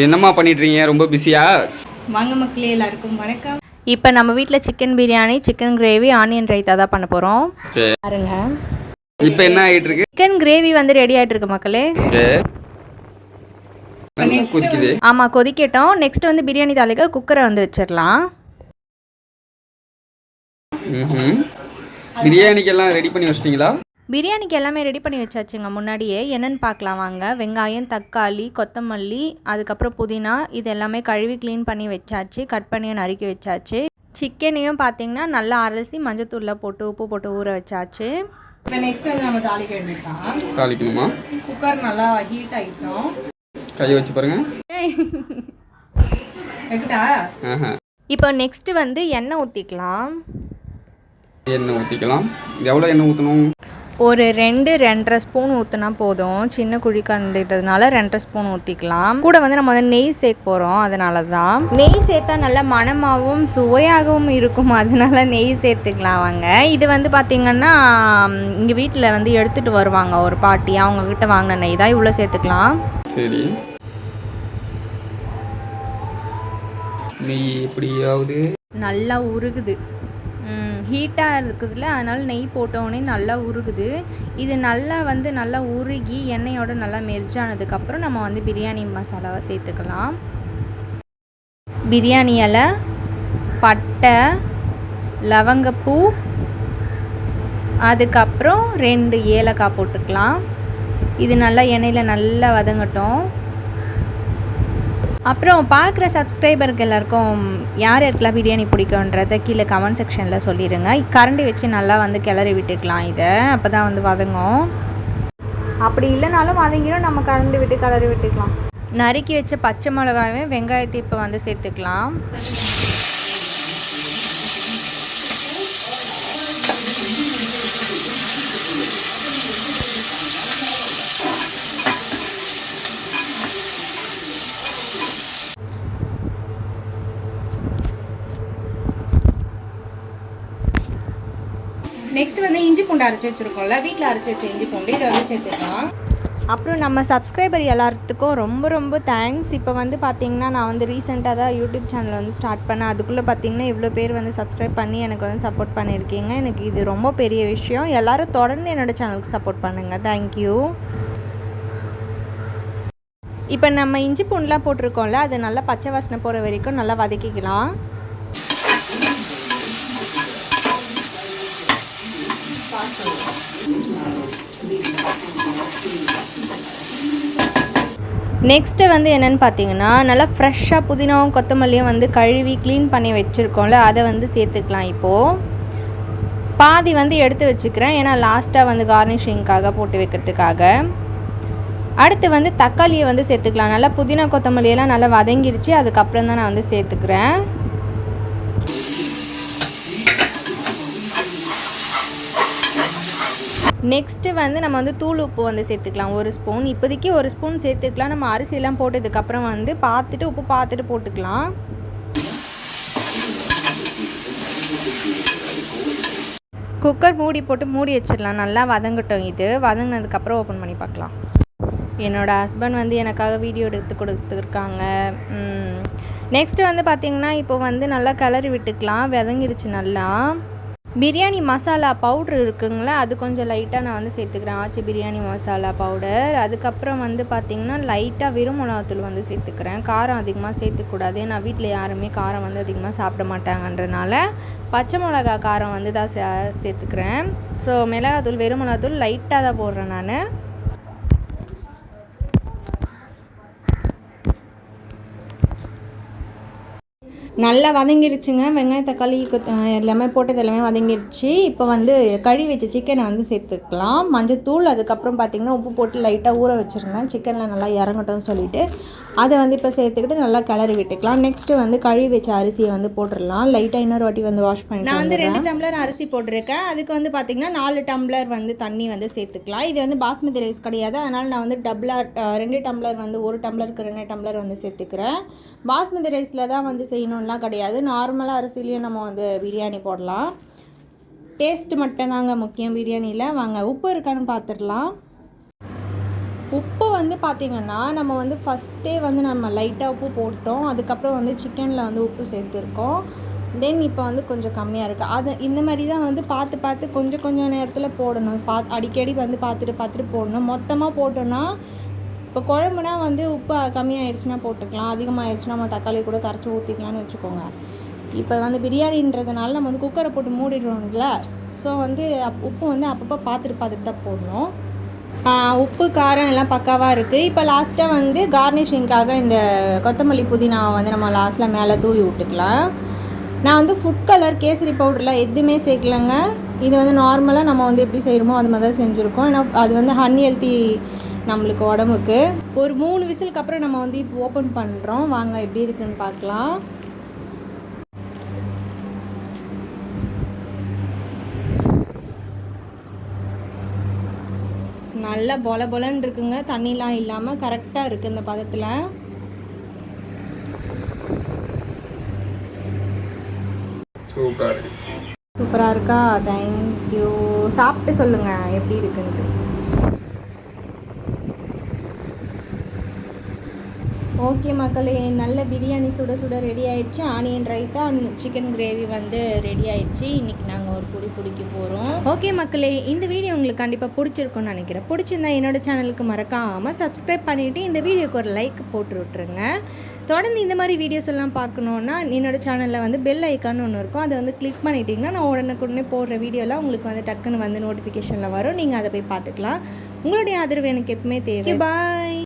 என்னம்மா பண்ணிட்டுருக்கீங்க? ரொம்ப பிஸியா? வாங்க மக்களே, எல்லாருக்கும் வணக்கம். இப்போ நம்ம வீட்டில் chicken biryani, chicken gravy, onion raita தான் பண்ண போகிறோம். பாருங்க. இப்போ என்ன ஆகிட்டு இருக்கு? சிக்கன் கிரேவி வந்து ரெடி ஆகிட்டு இருக்கு மக்களே. கொதிக்குது. ஆமாம், கொதிக்கட்டும். நெக்ஸ்ட் வந்து பிரியாணி தாளிக்க குக்கரை வந்து வச்சிடலாம். பிரியாணிக்கெல்லாம் ரெடி பண்ணி வச்சிட்டிங்களா? பிரியாணிக்கு எல்லாமே ரெடி பண்ணி வச்சாச்சுங்க முன்னாடியே. என்னென்னு பார்க்கலாம் வாங்க. வெங்காயம், தக்காளி, கொத்தமல்லி, அதுக்கப்புறம் புதினா, இது எல்லாமே கழுவி க்ளீன் பண்ணி வச்சாச்சு. கட் பண்ணி நறுக்கி வச்சாச்சு. சிக்கனையும் பார்த்தீங்கன்னா நல்லா அலசி மஞ்சத்தூளில் போட்டு உப்பு போட்டு ஊற வச்சாச்சு. இப்போ நெக்ஸ்ட் வந்து நம்ம தாளிக்க வேண்டியதான். தாளிக்கணுமா? குக்கர் நல்லா ஹீட் ஆகிட்டோம். கை வச்சு பாருங்க. இப்போ நெக்ஸ்ட் வந்து எண்ணெய் ஊற்றிக்கலாம். எண்ணெய் ஊற்றிக்கலாம். எவ்வளோ எண்ணெய் ஊற்றணும்? ஒரு 2-2.5 ஸ்பூன் ஊற்றினா போதும். சின்ன குழி கண்டுன்றதுனால 2.5 ஸ்பூன் ஊற்றிக்கலாம். கூட வந்து நம்ம வந்து நெய் சேர்க்க போகிறோம். அதனால தான் நெய் சேர்த்தா நல்லா மணமாகவும் சுவையாகவும் இருக்கும். அதனால நெய் சேர்த்துக்கலாம் வாங்க. இது வந்து பார்த்திங்கன்னா இங்கே வீட்டில் வந்து எடுத்துகிட்டு வருவாங்க ஒரு பாட்டி. அவங்கக்கிட்ட வாங்கின நெய் தான். இவ்வளோ சேர்த்துக்கலாம். சரி, நெய் எப்படியாவது நல்லா உருகுது. ஹீட்டாக இருக்குதுல்ல, அதனால் நெய் போட்டோடனே நல்லா உருகுது. இது நல்லா உருகி எண்ணெயோடு நல்லா மெர்ஜ் ஆனதுக்கப்புறம் நம்ம வந்து பிரியாணி மசாலாவை சேர்த்துக்கலாம். பிரியாணி இலை, பட்டை, லவங்கப்பூ, அதுக்கப்புறம் 2 ஏலக்காய் போட்டுக்கலாம். இது நல்லா எண்ணெயில் நல்லா வதங்கட்டும். அப்புறம் பார்க்குற சப்ஸ்கிரைபருக்கு எல்லாருக்கும் யார் யாருக்கெல்லாம் பிரியாணி பிடிக்குன்றதை கீழே கமெண்ட் செக்ஷனில் சொல்லிடுங்க. கரண்டி வச்சு நல்லா வந்து கிளறி விட்டுக்கலாம். இதை அப்போ தான் வந்து வதங்கும். அப்படி இல்லைனாலும் வதங்கிடும். நம்ம கரண்டி விட்டு கிளறி விட்டுக்கலாம். நறுக்கி வச்ச பச்சை மிளகாயும் வெங்காயத்தை இப்போ வந்து சேர்த்துக்கலாம். நெக்ஸ்ட் வந்து இஞ்சி பூண்டு அரைச்சி வச்சுருக்கோம்ல, வீட்டில் அரைச்சி வச்ச இஞ்சி பூண்டு இதை வந்து சேர்த்துக்கலாம். அப்புறம் நம்ம சப்ஸ்கிரைபர் எல்லாத்துக்கும் ரொம்ப ரொம்ப தேங்க்ஸ். இப்போ வந்து பார்த்திங்கன்னா நான் வந்து ரீசெண்டாக தான் யூடியூப் சேனல் வந்து ஸ்டார்ட் பண்ணேன். அதுக்குள்ளே பார்த்திங்கன்னா இவ்வளோ பேர் வந்து சப்ஸ்கிரைப் பண்ணி எனக்கு வந்து சப்போர்ட் பண்ணியிருக்கீங்க. எனக்கு இது ரொம்ப பெரிய விஷயம். எல்லோரும் தொடர்ந்து என்னோடய சேனலுக்கு சப்போர்ட் பண்ணுங்கள். தேங்க்யூ. இப்போ நம்ம இஞ்சி பூண்டுலாம் போட்டிருக்கோம்ல, அது நல்லா பச்சை வாசனை போகிற வரைக்கும் நல்லா வதக்கிக்கலாம். நெக்ஸ்ட்டு வந்து என்னென்னு பார்த்தீங்கன்னா நல்லா ஃப்ரெஷ்ஷாக புதினாவும் கொத்தமல்லியும் வந்து கழுவி க்ளீன் பண்ணி வச்சுருக்கோம்ல, அதை வந்து சேர்த்துக்கலாம். இப்போது பாதி வந்து எடுத்து வச்சுக்கிறேன், ஏன்னா லாஸ்ட்டாக வந்து கார்னிஷிங்காக போட்டு வைக்கிறதுக்காக. அடுத்து வந்து தக்காளியை வந்து சேர்த்துக்கலாம். நல்லா புதினா கொத்தமல்லியெல்லாம் நல்லா வதங்கிருச்சு. அதுக்கப்புறம் தான் நான் வந்து சேர்த்துக்கிறேன். நெக்ஸ்ட்டு வந்து நம்ம வந்து தூள் உப்பு வந்து சேர்த்துக்கலாம். 1 ஸ்பூன், இப்போதைக்கு 1 ஸ்பூன் சேர்த்துக்கலாம். நம்ம அரிசியெல்லாம் போட்டதுக்கப்புறம் வந்து பார்த்துட்டு உப்பு பார்த்துட்டு போட்டுக்கலாம். குக்கர் மூடி போட்டு மூடி வச்சிடலாம். நல்லா வதங்கட்டும். இது வதங்கினதுக்கப்புறம் ஓப்பன் பண்ணி பார்க்கலாம். என்னோடய ஹஸ்பண்ட் வந்து எனக்காக வீடியோ எடுத்து கொடுத்துருக்காங்க. நெக்ஸ்ட்டு வந்து பார்த்திங்கன்னா இப்போ வந்து நல்லா கிளறி விட்டுக்கலாம். வதங்கிடுச்சு நல்லா. பிரியாணி மசாலா பவுட்ரு இருக்குங்களா, அது கொஞ்சம் லைட்டாக நான் வந்து சேர்த்துக்கிறேன். ஆச்சி பிரியாணி மசாலா பவுடர். அதுக்கப்புறம் வந்து பார்த்திங்கன்னா லைட்டாக வெறும் மிளகாத்தூள் வந்து சேர்த்துக்கிறேன். காரம் அதிகமாக சேர்த்துக்கூடாது. நான் வீட்டில் யாருமே காரம் வந்து அதிகமாக சாப்பிட மாட்டாங்கன்றனால பச்சை மிளகா காரம் வந்து தான் சேர்த்துக்கிறேன். ஸோ மிளகாத்தூள் வெறும் மிளகாத்தூள் லைட்டாக தான் போடுறேன் நான். நல்லா வதங்கிடுச்சுங்க. வெங்காயம் தக்காளி எல்லாமே போட்டது எல்லாமே வதங்கிடுச்சு. இப்போ வந்து கழுவி வச்ச சிக்கனை வந்து சேர்த்துக்கலாம். மஞ்சத்தூள், அதுக்கப்புறம் பார்த்திங்கன்னா உப்பு போட்டு லைட்டாக ஊற வச்சுருந்தேன். சிக்கனில் நல்லா இறங்கட்டும்னு சொல்லிவிட்டு அதை வந்து இப்போ சேர்த்துக்கிட்டு நல்லா கிளறி விட்டுக்கலாம். நெக்ஸ்ட்டு வந்து கழுவி வச்ச அரிசியை வந்து போட்டுடலாம். லைட்டாக இன்னொரு வாட்டி வந்து வாஷ் பண்ணிட்டு நான் வந்து 2 டம்ளர் அரிசி போட்டிருக்கேன். அதுக்கு வந்து பார்த்திங்கன்னா 4 டம்ளர் வந்து தண்ணி வந்து சேர்த்துக்கலாம். இது வந்து பாஸ்மதி ரைஸ் கிடையாது. அதனால் நான் வந்து 2 டம்ளர் வந்து 1 டம்ளருக்கு 2 டம்ளர் வந்து சேர்த்துக்கிறேன். பாஸ்மதி ரைஸில் தான் வந்து செய்யணும்லாம் கிடையாது. நார்மலாக அரிசிலையும் நம்ம வந்து பிரியாணி போடலாம். டேஸ்ட்டு மட்டும்தாங்க முக்கியம் பிரியாணியில். வாங்க உப்பு இருக்கான்னு பார்த்துடலாம். உப்பு வந்து பார்த்திங்கன்னா நம்ம வந்து ஃபஸ்ட்டே வந்து நம்ம லைட்டாக உப்பு போட்டோம், அதுக்கப்புறம் வந்து சிக்கனில் வந்து உப்பு சேர்த்துருக்கோம். தென் இப்போ வந்து கொஞ்சம் கம்மியாக இருக்குது. அது இந்த மாதிரி தான் வந்து பார்த்து பார்த்து கொஞ்சம் நேரத்தில் போடணும். அடிக்கடி வந்து பார்த்துட்டு போடணும். மொத்தமாக போட்டோன்னா இப்போ குழம்புனா வந்து உப்பு கம்மியாகிடுச்சுன்னா போட்டுக்கலாம், அதிகமாகிடுச்சுன்னா நம்ம தக்காளி கூட கரைச்சி ஊற்றிக்கலாம்னு வச்சுக்கோங்க. இப்போ வந்து பிரியாணின்றதுனால நம்ம வந்து குக்கரை போட்டு மூடிடுவோம்ல, ஸோ வந்து உப்பு வந்து அப்பப்போ பார்த்துட்டு தான் போடணும். உப்பு காரம் எல்லாம் பக்காவாக இருக்குது. இப்போ லாஸ்ட்டாக வந்து கார்னிஷிங்காக இந்த கொத்தமல்லி புதினாவை வந்து நம்ம லாஸ்ட்டில் மேலே தூவி விட்டுக்கலாம். நான் வந்து ஃபுட் கலர் கேசரி பவுடர்லாம் எதுவுமே சேர்க்கலைங்க. இது வந்து நார்மலாக நம்ம வந்து எப்படி செய்கிறோமோ அது மாதிரி தான் செஞ்சுருக்கோம். ஏன்னா அது வந்து அன்ஹெல்த்தி நம்மளுக்கு உடம்புக்கு. ஒரு 3 விசிலுக்கு அப்புறம் நம்ம வந்து இப்போ ஓப்பன் பண்ணுறோம். வாங்க எப்படி இருக்குன்னு பார்க்கலாம். நல்லா பொலன்னு இருக்குங்க, தண்ணிலாம் இல்லாமல் கரெக்டாக இருக்குது இந்த பதத்தில். சூப்பராக இருக்கா? தேங்க்யூ. சாப்பிட்டு சொல்லுங்கள் எப்படி இருக்குன்ட்டு. ஓகே மக்களே, நல்ல பிரியாணி சுட சுட ரெடி ஆயிடுச்சு. ஆனியன் ரைத்தா சிக்கன் கிரேவி வந்து ரெடி ஆயிடுச்சு. இன்றைக்கி நாங்கள் ஒரு குடிக்க போகிறோம். ஓகே மக்களே, இந்த வீடியோ உங்களுக்கு கண்டிப்பாக பிடிச்சிருக்குன்னு நினைக்கிறேன். பிடிச்சிருந்தா என்னோட சேனலுக்கு மறக்காமல் சப்ஸ்கிரைப் பண்ணிவிட்டு இந்த வீடியோக்கு ஒரு லைக் போட்டு விட்ருங்க. தொடர்ந்து இந்த மாதிரி வீடியோஸ் எல்லாம் பார்க்கணுன்னா என்னோடய சேனலில் வந்து பெல் ஐக்கான்னு ஒன்று இருக்கும், அதை வந்து கிளிக் பண்ணிட்டீங்கன்னா நான் உடனே போடுற வீடியோலாம் உங்களுக்கு வந்து டக்குன்னு வந்து நோட்டிஃபிகேஷனில் வரும். நீங்கள் அதை போய் பார்த்துக்கலாம். உங்களுடைய ஆதரவு எனக்கு எப்பவுமே தேவை. பாய்.